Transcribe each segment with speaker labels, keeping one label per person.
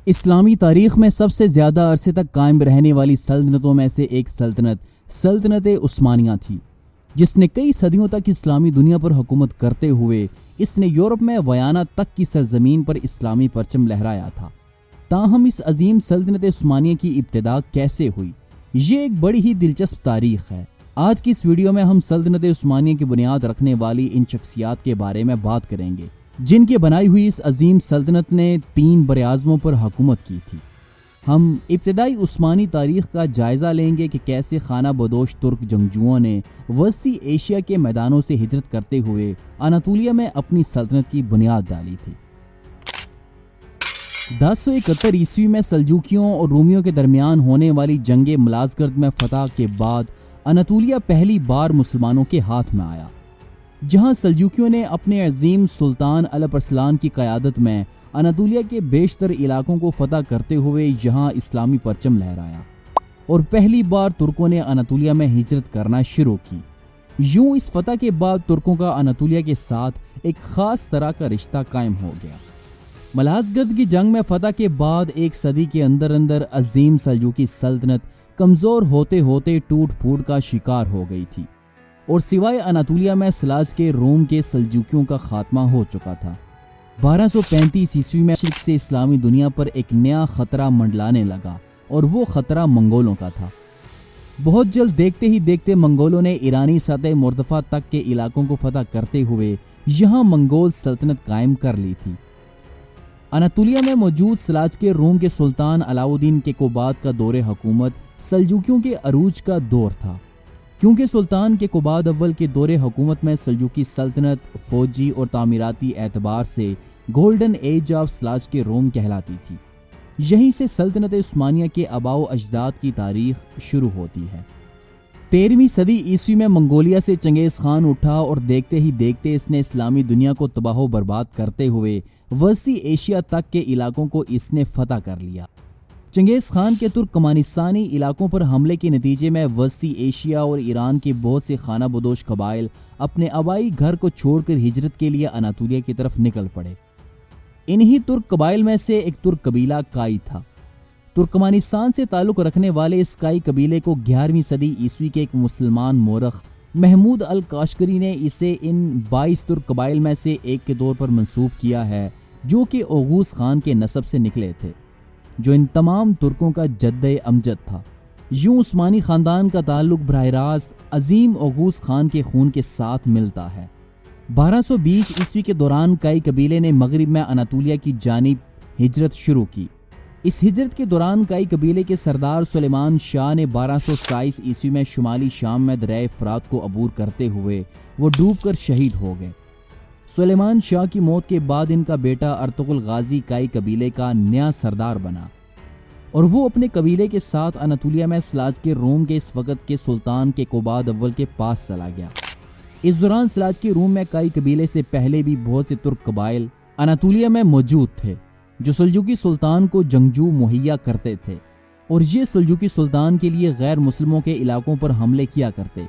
Speaker 1: اسلامی تاریخ میں سب سے زیادہ عرصے تک قائم رہنے والی سلطنتوں میں سے ایک سلطنت عثمانیہ تھی، جس نے کئی صدیوں تک اسلامی دنیا پر حکومت کرتے ہوئے اس نے یورپ میں ویانا تک کی سرزمین پر اسلامی پرچم لہرایا تھا۔ تاہم اس عظیم سلطنت عثمانیہ کی ابتدا کیسے ہوئی، یہ ایک بڑی ہی دلچسپ تاریخ ہے۔ آج کی اس ویڈیو میں ہم سلطنت عثمانیہ کی بنیاد رکھنے والی ان شخصیات کے بارے میں بات کریں گے جن کی بنائی ہوئی اس عظیم سلطنت نے 3 براعظموں پر حکومت کی تھی۔ ہم ابتدائی عثمانی تاریخ کا جائزہ لیں گے کہ کیسے خانہ بدوش ترک جنگجوؤں نے وسطی ایشیا کے میدانوں سے ہجرت کرتے ہوئے اناطولیہ میں اپنی سلطنت کی بنیاد ڈالی تھی۔ 1071 عیسوی میں سلجوکیوں اور رومیوں کے درمیان ہونے والی جنگ ملازگرد میں فتح کے بعد اناطولیہ پہلی بار مسلمانوں کے ہاتھ میں آیا، جہاں سلجوکیوں نے اپنے عظیم سلطان الپ ارسلان کی قیادت میں اناطولیہ کے بیشتر علاقوں کو فتح کرتے ہوئے یہاں اسلامی پرچم لہرایا، اور پہلی بار ترکوں نے اناطولیہ میں ہجرت کرنا شروع کی۔ یوں اس فتح کے بعد ترکوں کا اناطولیہ کے ساتھ ایک خاص طرح کا رشتہ قائم ہو گیا۔ ملازگرد کی جنگ میں فتح کے بعد ایک صدی کے اندر عظیم سلجوکی سلطنت کمزور ہوتے ہوتے ٹوٹ پھوٹ کا شکار ہو گئی تھی، اور سوائے اناطولیہ میں سلاج کے روم کے سلجوکیوں کا خاتمہ ہو چکا تھا۔ 1235 عیسوی میں مشرق سے اسلامی دنیا پر ایک نیا خطرہ منڈلانے لگا، اور وہ خطرہ منگولوں کا تھا۔ بہت جلد دیکھتے ہی دیکھتے منگولوں نے ایرانی سطح مرتفع تک کے علاقوں کو فتح کرتے ہوئے یہاں منگول سلطنت قائم کر لی تھی۔ اناطولیہ میں موجود سلاج کے روم کے سلطان علاؤالدین کیقوباد کا دور حکومت سلجوکیوں کے عروج کا دور تھا، کیونکہ سلطان کیقوباد اول کے دور حکومت میں سلجوکی سلطنت فوجی اور تعمیراتی اعتبار سے گولڈن ایج آف سلاج کے روم کہلاتی تھی۔ یہیں سے سلطنت عثمانیہ کے آباء و اجداد کی تاریخ شروع ہوتی ہے۔ 13ویں صدی عیسوی میں منگولیا سے چنگیز خان اٹھا، اور دیکھتے ہی دیکھتے اس نے اسلامی دنیا کو تباہ و برباد کرتے ہوئے وسطی ایشیا تک کے علاقوں کو اس نے فتح کر لیا۔ چنگیز خان کے ترکمانستانی علاقوں پر حملے کے نتیجے میں وسطی ایشیا اور ایران کے بہت سے خانہ بدوش قبائل اپنے آبائی گھر کو چھوڑ کر ہجرت کے لیے اناطولیہ کی طرف نکل پڑے۔ انہی ترک قبائل میں سے ایک ترک قبیلہ کائی تھا۔ ترکمانستان سے تعلق رکھنے والے اس کائی قبیلے کو 11ویں صدی عیسوی کے ایک مسلمان مورخ محمود الکاشکری نے اسے ان 22 ترک قبائل میں سے ایک کے طور پر منسوب کیا ہے، جو کہ اوغوز خان کے نسب سے نکلے تھے، جو ان تمام ترکوں کا جد امجد تھا۔ یوں عثمانی خاندان کا تعلق براہ راست عظیم اوغوز خان کے خون کے ساتھ ملتا ہے۔ 1220 عیسوی کے دوران کائی قبیلے نے مغرب میں اناطولیہ کی جانب ہجرت شروع کی۔ اس ہجرت کے دوران کائی قبیلے کے سردار سلیمان شاہ نے 1227 عیسوی میں شمالی شام میں دریائے فرات کو عبور کرتے ہوئے وہ ڈوب کر شہید ہو گئے۔ سلیمان شاہ کی موت کے بعد ان کا بیٹا ارطغرل غازی کائی قبیلے کا نیا سردار بنا، اور وہ اپنے قبیلے کے ساتھ اناطولیہ میں سلاج کے روم کے اس وقت کے سلطان کیقوباد اول کے پاس چلا گیا۔ اس دوران سلاج کے روم میں کائی قبیلے سے پہلے بھی بہت سے ترک قبائل اناطولیہ میں موجود تھے، جو سلجوکی سلطان کو جنگجو مہیا کرتے تھے، اور یہ سلجوکی سلطان کے لیے غیر مسلموں کے علاقوں پر حملے کیا کرتے۔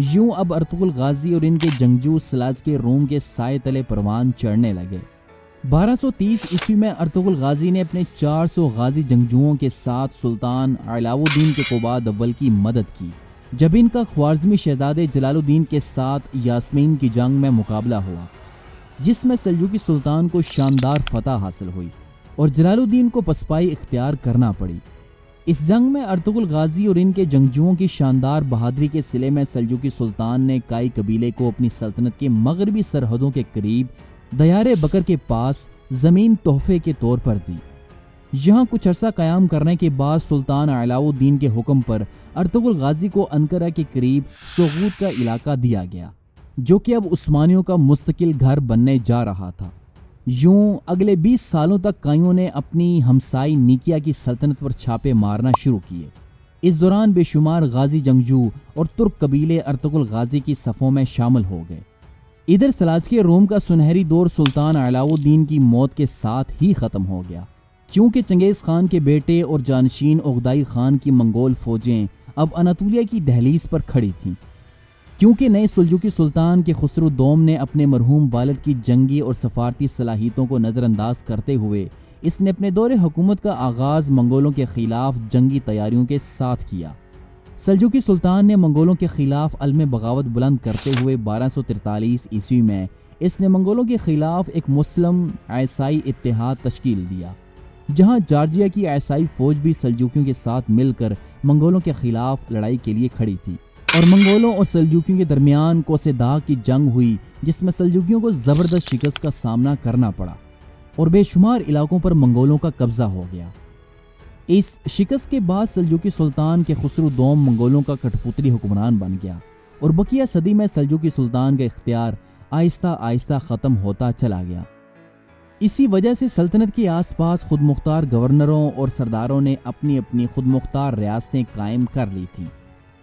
Speaker 1: یوں اب ارطغرل غازی اور ان کے جنگجو سلاج کے روم کے سائے تلے پروان چڑھنے لگے۔ 1230 عیسوی میں ارطغرل غازی نے اپنے 400 غازی جنگجوؤں کے ساتھ سلطان علاؤالدین کیقوباد اول کی مدد کی، جب ان کا خوارزمی شہزادے جلال الدین کے ساتھ یاسمین کی جنگ میں مقابلہ ہوا، جس میں سلجوکی سلطان کو شاندار فتح حاصل ہوئی اور جلال الدین کو پسپائی اختیار کرنا پڑی۔ اس جنگ میں ارطغرل غازی اور ان کے جنگجوؤں کی شاندار بہادری کے صلے میں سلجوکی سلطان نے کائی قبیلے کو اپنی سلطنت کے مغربی سرحدوں کے قریب دیار بکر کے پاس زمین تحفے کے طور پر دی۔ یہاں کچھ عرصہ قیام کرنے کے بعد سلطان علاؤالدین کے حکم پر ارطغرل غازی کو انقرہ کے قریب سوغوت کا علاقہ دیا گیا، جو کہ اب عثمانیوں کا مستقل گھر بننے جا رہا تھا۔ یوں اگلے 20 سالوں تک کائیوں نے اپنی ہمسائی نیکیا کی سلطنت پر چھاپے مارنا شروع کیے۔ اس دوران بے شمار غازی جنگجو اور ترک قبیلے ارطغرل غازی کی صفوں میں شامل ہو گئے۔ ادھر سلاج کے روم کا سنہری دور سلطان علاؤالدین کی موت کے ساتھ ہی ختم ہو گیا، کیونکہ چنگیز خان کے بیٹے اور جانشین اوغدائی خان کی منگول فوجیں اب اناطولیہ کی دہلیز پر کھڑی تھیں۔ کیونکہ نئے سلجوکی سلطان کے خسرو دوم نے اپنے مرحوم والد کی جنگی اور سفارتی صلاحیتوں کو نظر انداز کرتے ہوئے اس نے اپنے دور حکومت کا آغاز منگولوں کے خلاف جنگی تیاریوں کے ساتھ کیا۔ سلجوقی سلطان نے منگولوں کے خلاف علم بغاوت بلند کرتے ہوئے 1243 عیسوی میں اس نے منگولوں کے خلاف ایک مسلم عیسائی اتحاد تشکیل دیا، جہاں جارجیا کی عیسائی فوج بھی سلجوکیوں کے ساتھ مل کر منگولوں کے خلاف لڑائی کے لیے کھڑی تھی، اور منگولوں اور سلجوکیوں کے درمیان کوسے داغ کی جنگ ہوئی، جس میں سلجوکیوں کو زبردست شکست کا سامنا کرنا پڑا اور بے شمار علاقوں پر منگولوں کا قبضہ ہو گیا۔ اس شکست کے بعد سلجوقی سلطان کے خسرو دوم منگولوں کا کٹھپوتلی حکمران بن گیا، اور بقیہ صدی میں سلجوقی سلطان کا اختیار آہستہ آہستہ ختم ہوتا چلا گیا۔ اسی وجہ سے سلطنت کے آس پاس خود مختار گورنروں اور سرداروں نے اپنی اپنی خود مختار ریاستیں قائم کر لی تھیں،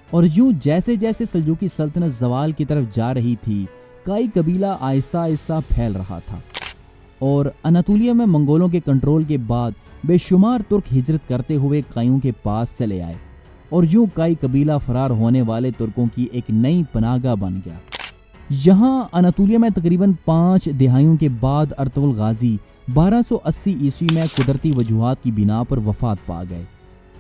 Speaker 1: اور یوں جیسے جیسے سلجوقی سلطنت زوال کی طرف جا رہی تھی، کائی قبیلہ آہستہ آہستہ پھیل رہا تھا، اور اناطولیہ میں منگولوں کے کنٹرول کے بعد بے شمار ترک ہجرت کرتے ہوئے کائیوں کے پاس چلے آئے، اور یوں کائی قبیلہ فرار ہونے والے ترکوں کی ایک نئی پناہ گاہ بن گیا۔ یہاں اناطولیہ میں تقریباً 5 دہائیوں کے بعد ارطغرل غازی 1280 عیسوی میں قدرتی وجوہات کی بنا پر وفات پا گئے۔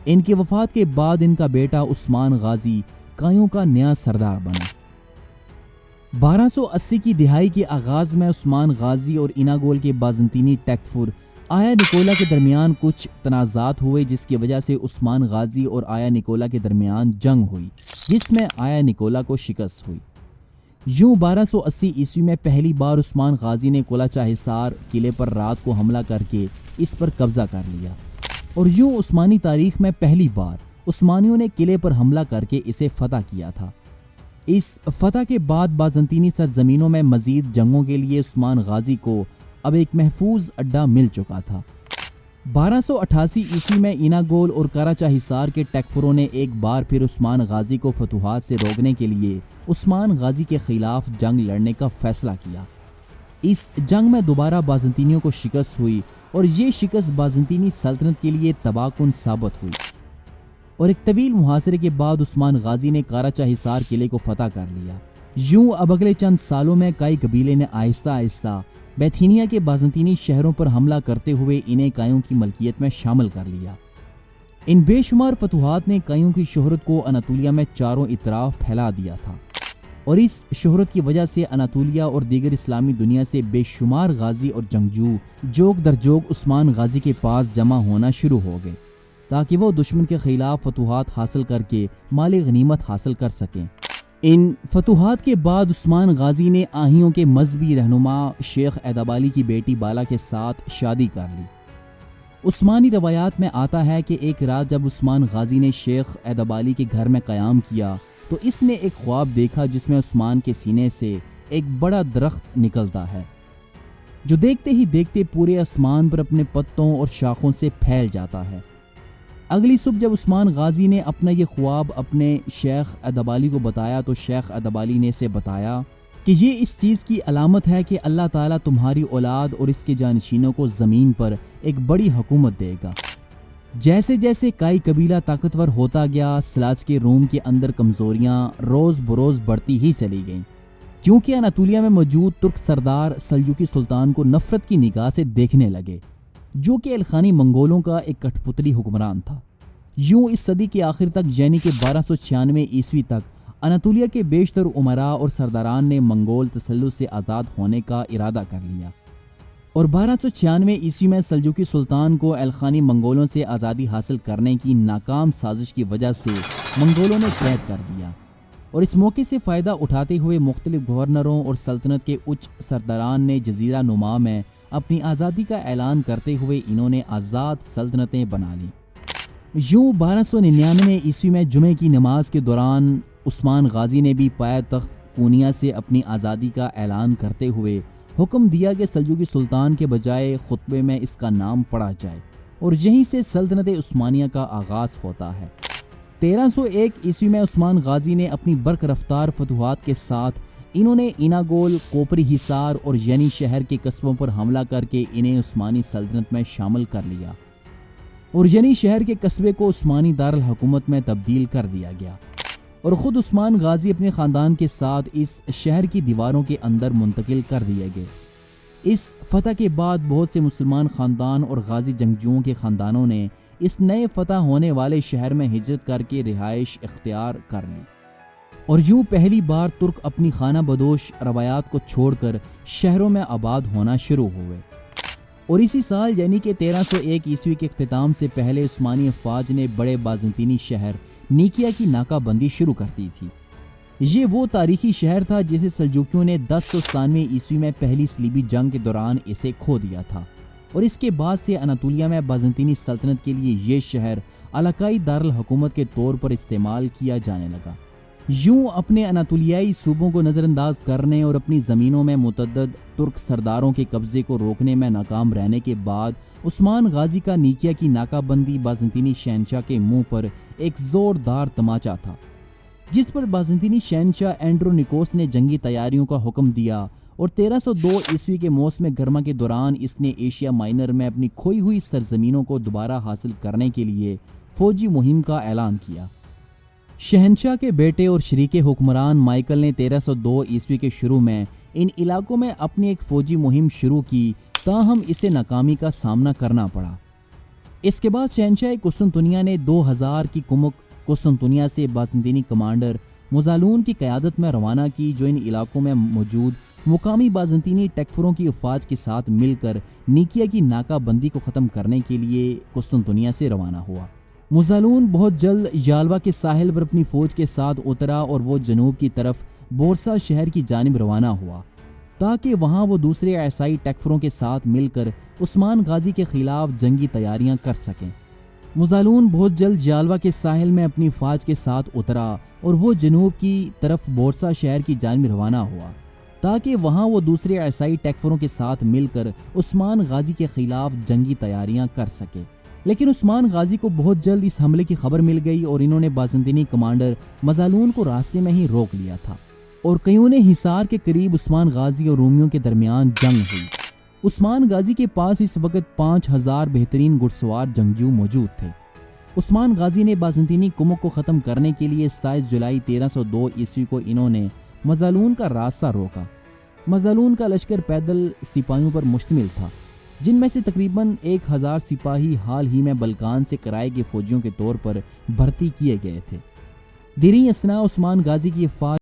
Speaker 1: ان کی وفات کے بعد ان کا بیٹا عثمان غازی کائیوں کا نیا سردار بنا۔ 1280 کی دہائی کے آغاز میں عثمان غازی اور ایناگول کے بازنطینی ٹیکفر آیا نکولا کے درمیان کچھ تنازعات ہوئے، جس کی وجہ سے عثمان غازی اور آیا نکولا کے درمیان جنگ ہوئی، جس میں آیا نکولا کو شکست ہوئی۔ یوں 1280 عیسوی میں پہلی بار عثمان غازی نے کولاچا حصار قلعے پر رات کو حملہ کر کے اس پر قبضہ کر لیا، اور یوں عثمانی تاریخ میں پہلی بار عثمانیوں نے قلعے پر حملہ کر کے اسے فتح کیا تھا۔ اس فتح کے بعد بازنطینی سرزمینوں میں مزید جنگوں کے لیے عثمان غازی کو اب ایک محفوظ اڈا مل چکا تھا۔ 1288 عیسوی میں ایناگول اور کراچا حصار کے ٹیکفروں نے ایک بار پھر عثمان غازی کو فتوحات سے روکنے کے لیے عثمان غازی کے خلاف جنگ لڑنے کا فیصلہ کیا۔ اس جنگ میں دوبارہ بازنطینیوں کو شکست ہوئی، اور یہ شکست بازنطینی سلطنت کے لیے تباہ کن ثابت ہوئی، اور ایک طویل محاصرے کے بعد عثمان غازی نے کراچا حصار قلعے کو فتح کر لیا۔ یوں اب اگلے چند سالوں میں کائی قبیلے نے آہستہ آہستہ بیتھینیا کے بازنطینی شہروں پر حملہ کرتے ہوئے انہیں کائیوں کی ملکیت میں شامل کر لیا۔ ان بے شمار فتوحات نے کائیوں کی شہرت کو اناطولیہ میں چاروں اطراف پھیلا دیا تھا، اور اس شہرت کی وجہ سے اناطولیہ اور دیگر اسلامی دنیا سے بے شمار غازی اور جنگجو جوگ در جوگ عثمان غازی کے پاس جمع ہونا شروع ہو گئے، تاکہ وہ دشمن کے خلاف فتوحات حاصل کر کے مال غنیمت حاصل کر سکیں۔ ان فتوحات کے بعد عثمان غازی نے آہیوں کے مذہبی رہنما شیخ ایدابالی کی بیٹی بالا کے ساتھ شادی کر لی۔ عثمانی روایات میں آتا ہے کہ ایک رات جب عثمان غازی نے شیخ ایدابالی کے گھر میں قیام کیا تو اس نے ایک خواب دیکھا، جس میں عثمان کے سینے سے ایک بڑا درخت نکلتا ہے، جو دیکھتے ہی دیکھتے پورے آسمان پر اپنے پتوں اور شاخوں سے پھیل جاتا ہے۔ اگلی صبح جب عثمان غازی نے اپنا یہ خواب اپنے شیخ ایدابالی کو بتایا تو شیخ ایدابالی نے اسے بتایا کہ یہ اس چیز کی علامت ہے کہ اللہ تعالیٰ تمہاری اولاد اور اس کے جانشینوں کو زمین پر ایک بڑی حکومت دے گا۔ جیسے جیسے کائی قبیلہ طاقتور ہوتا گیا، سلاجقے روم کے اندر کمزوریاں روز بروز بڑھتی ہی چلی گئیں، کیونکہ اناطولیہ میں موجود ترک سردار سلجوقی سلطان کو نفرت کی نگاہ سے دیکھنے لگے، جو کہ الخانی منگولوں کا ایک کٹھپتلی حکمران تھا۔ یوں اس صدی کے آخر تک یعنی کہ 1296 عیسوی تک اناطولیہ کے بیشتر امراء اور سرداران نے منگول تسلط سے آزاد ہونے کا ارادہ کر لیا، اور 1296 عیسوی میں سلجوقی سلطان کو الخانی منگولوں سے آزادی حاصل کرنے کی ناکام سازش کی وجہ سے منگولوں نے قید کر دیا، اور اس موقع سے فائدہ اٹھاتے ہوئے مختلف گورنروں اور سلطنت کے اچ سرداران نے جزیرہ نما میں اپنی آزادی کا اعلان کرتے ہوئے انہوں نے آزاد سلطنتیں بنا لیں۔ یوں 1299 عیسوی میں جمعے کی نماز کے دوران عثمان غازی نے بھی پایہ تخت پونیا سے اپنی آزادی کا اعلان کرتے ہوئے حکم دیا کہ سلجوقی سلطان کے بجائے خطبے میں اس کا نام پڑھا جائے، اور یہیں سے سلطنت عثمانیہ کا آغاز ہوتا ہے۔ 1301 عیسوی میں عثمان غازی نے اپنی برق رفتار فتوحات کے ساتھ انہوں نے ایناگول، کوپری حصار اور ینی شہر کے قصبوں پر حملہ کر کے انہیں عثمانی سلطنت میں شامل کر لیا، اور ینی شہر کے قصبے کو عثمانی دارالحکومت میں تبدیل کر دیا گیا، اور خود عثمان غازی اپنے خاندان کے ساتھ اس شہر کی دیواروں کے اندر منتقل کر دیے گئے۔ اس فتح کے بعد بہت سے مسلمان خاندان اور غازی جنگجوؤں کے خاندانوں نے اس نئے فتح ہونے والے شہر میں ہجرت کر کے رہائش اختیار کر لی، اور یوں پہلی بار ترک اپنی خانہ بدوش روایات کو چھوڑ کر شہروں میں آباد ہونا شروع ہوئے۔ اور اسی سال یعنی کہ 1301 عیسوی کے اختتام سے پہلے عثمانی افواج نے بڑے بازنطینی شہر نیکیا کی ناکہ بندی شروع کر دی تھی۔ یہ وہ تاریخی شہر تھا جسے سلجوکیوں نے 1097 عیسوی میں پہلی صلیبی جنگ کے دوران اسے کھو دیا تھا، اور اس کے بعد سے اناطولیہ میں بازنطینی سلطنت کے لیے یہ شہر علاقائی دارالحکومت کے طور پر استعمال کیا جانے لگا۔ یوں اپنے اناطولیائی صوبوں کو نظر انداز کرنے اور اپنی زمینوں میں متعدد ترک سرداروں کے قبضے کو روکنے میں ناکام رہنے کے بعد عثمان غازی کا نیکیا کی ناکہ بندی بازنطینی شہنشاہ کے منہ پر ایک زوردار تماچا تھا، جس پر بازنطینی شہنشاہ اینڈرونیکوس نے جنگی تیاریوں کا حکم دیا، اور 1302 عیسوی کے موسم گرما کے دوران اس نے ایشیا مائنر میں اپنی کھوئی ہوئی سرزمینوں کو دوبارہ حاصل کرنے کے لیے فوجی مہم کا اعلان کیا۔ شہنشاہ کے بیٹے اور شریک حکمران مائیکل نے 1302 عیسوی کے شروع میں ان علاقوں میں اپنی ایک فوجی مہم شروع کی، تاہم اسے ناکامی کا سامنا کرنا پڑا۔ اس کے بعد شہنشاہ قسطنطنیہ نے 2000 کی کمک قسطنطنیہ سے بازنطینی کمانڈر مزالون کی قیادت میں روانہ کی، جو ان علاقوں میں موجود مقامی بازنطینی ٹیکفروں کی افواج کے ساتھ مل کر نیکیا کی ناکہ بندی کو ختم کرنے کے لیے قسطنطنیہ سے روانہ ہوا۔ مزالون بہت جلد یالوا کے ساحل پر اپنی فوج کے ساتھ اترا، اور وہ جنوب کی طرف بورسا شہر کی جانب روانہ ہوا تاکہ وہاں وہ دوسرے عیسائی ٹیکفروں کے ساتھ مل کر عثمان غازی کے خلاف جنگی تیاریاں کر سکیں۔ مزالون بہت جلد یالوا کے ساحل میں اپنی فوج کے ساتھ اترا، اور وہ جنوب کی طرف بورسا شہر کی جانب روانہ ہوا تاکہ وہاں وہ دوسرے عیسائی ٹیکفروں کے ساتھ مل کر عثمان غازی کے خلاف جنگی تیاریاں کر سکے۔ لیکن عثمان غازی کو بہت جلد اس حملے کی خبر مل گئی، اور انہوں نے بازنطینی کمانڈر مزالون کو راستے میں ہی روک لیا تھا، اور کیون حصار کے قریب عثمان غازی اور رومیوں کے درمیان جنگ ہوئی۔ عثمان غازی کے پاس اس وقت 5000 بہترین گھڑسوار جنگجو موجود تھے۔ عثمان غازی نے بازنطینی کمک کو ختم کرنے کے لیے 27 جولائی 1302 عیسوی کو انہوں نے مزالون کا راستہ روکا۔ مزالون کا لشکر پیدل سپاہیوں پر مشتمل تھا، جن میں سے تقریباً 1000 سپاہی حال ہی میں بلکان سے کرائے کے فوجیوں کے طور پر بھرتی کیے گئے تھے۔ دیری اثنا عثمان غازی کی افواج